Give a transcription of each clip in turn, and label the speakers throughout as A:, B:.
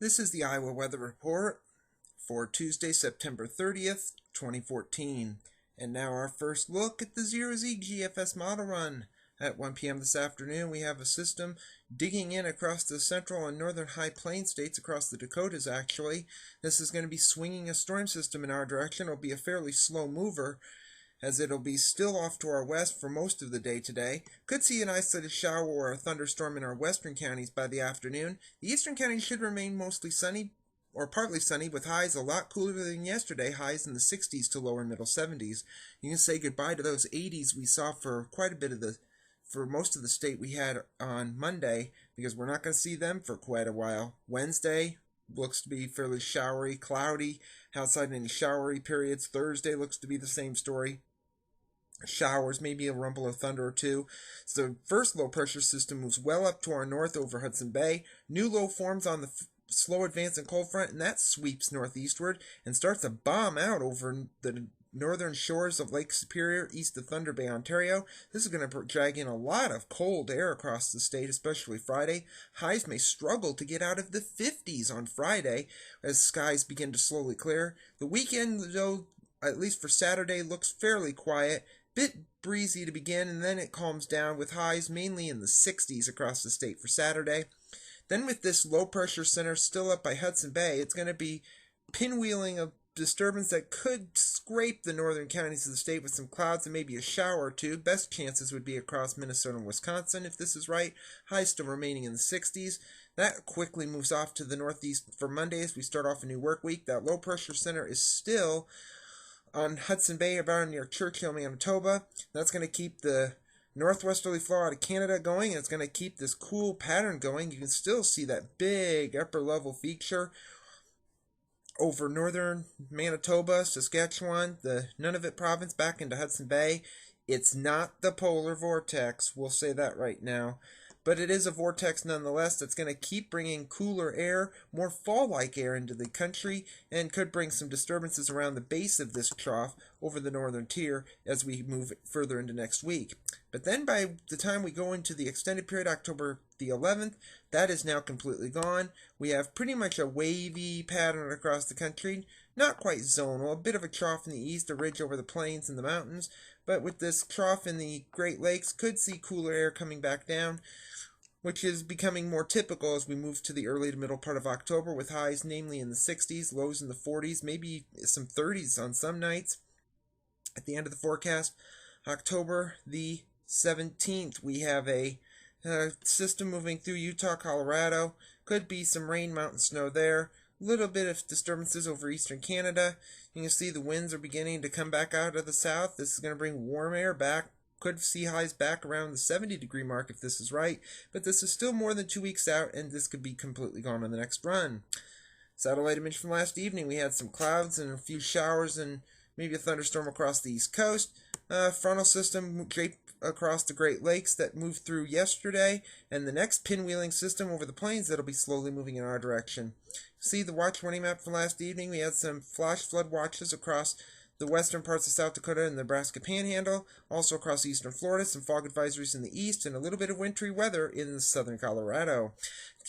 A: This is the Iowa Weather Report for Tuesday, September 30th, 2014. And now our first look at the 0Z GFS model run. At 1 p.m. this afternoon, we have a system digging in across the central and northern high plain states, across the Dakotas actually. This is going to be swinging a storm system in our direction. It'll be a fairly slow mover, as it'll be still off to our west for most of the day today. Could see an isolated shower or a thunderstorm in our western counties by the afternoon. The eastern counties should remain mostly sunny or partly sunny, with highs a lot cooler than yesterday, highs in the 60s to lower middle 70s. You can say goodbye to those 80s we saw for quite a bit of for most of the state we had on Monday, because we're not going to see them for quite a while. Wednesday looks to be fairly showery, cloudy, outside any showery periods. Thursday looks to be the same story. Showers, maybe a rumble of thunder or two. So the first low pressure system moves well up to our north over Hudson Bay. New low forms on the slow advancing cold front, and that sweeps northeastward and starts to bomb out over the northern shores of Lake Superior, east of Thunder Bay, Ontario. This is going to drag in a lot of cold air across the state, especially Friday. Highs may struggle to get out of the 50s on Friday as skies begin to slowly clear. The weekend, though, at least for Saturday, looks fairly quiet. Bit breezy to begin, and then it calms down with highs mainly in the 60s across the state for Saturday. Then with this low pressure center still up by Hudson Bay, it's going to be pinwheeling a disturbance that could scrape the northern counties of the state with some clouds and maybe a shower or two. Best chances would be across Minnesota and Wisconsin if this is right. Highs still remaining in the 60s. That quickly moves off to the northeast for Monday as we start off a new work week. That low pressure center is still on Hudson Bay, about near Churchill, Manitoba. That's going to keep the northwesterly flow out of Canada going, and it's going to keep this cool pattern going. You can still see that big upper level feature over northern Manitoba, Saskatchewan, the Nunavut province back into Hudson Bay. It's not the polar vortex, we'll say that right now, but it is a vortex nonetheless that's going to keep bringing cooler air, more fall-like air into the country, and could bring some disturbances around the base of this trough over the northern tier as we move further into next week. But then by the time we go into the extended period, October the 11th, that is now completely gone. We have pretty much a wavy pattern across the country, not quite zonal, a bit of a trough in the east, a ridge over the plains and the mountains, but with this trough in the Great Lakes, could see cooler air coming back down, which is becoming more typical as we move to the early to middle part of October, with highs namely in the 60s, lows in the 40s, maybe some 30s on some nights. At the end of the forecast, October the 17th, we have a system moving through Utah, Colorado. Could be some rain, mountain snow there. A little bit of disturbances over eastern Canada. You can see the winds are beginning to come back out of the south. This is going to bring warm air back. Could see highs back around the 70-degree mark if this is right. But this is still more than 2 weeks out, and this could be completely gone on the next run. Satellite image from last evening. We had some clouds and a few showers and maybe a thunderstorm across the east coast. Frontal system draped across the Great Lakes that moved through yesterday, and the next pinwheeling system over the plains that'll be slowly moving in our direction. See the watch warning map from last evening. We had some flash flood watches across the western parts of South Dakota and the Nebraska Panhandle, also across eastern Florida, some fog advisories in the east, and a little bit of wintry weather in southern Colorado.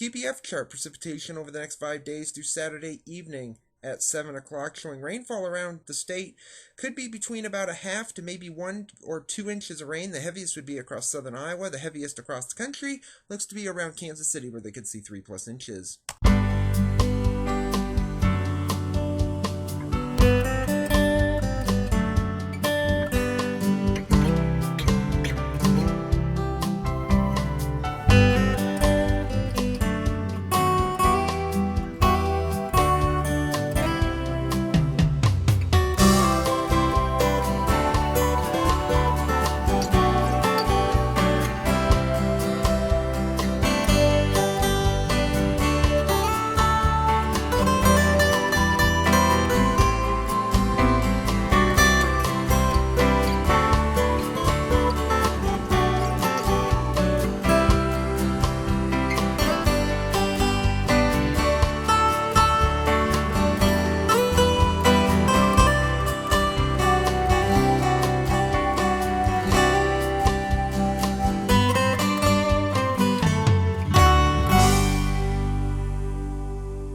A: QPF chart precipitation over the next 5 days through Saturday evening at 7 o'clock, showing rainfall around the state. Could be between about a half to maybe 1 or 2 inches of rain. The heaviest would be across southern Iowa. The heaviest across the country looks to be around Kansas City, where they could see 3+ inches.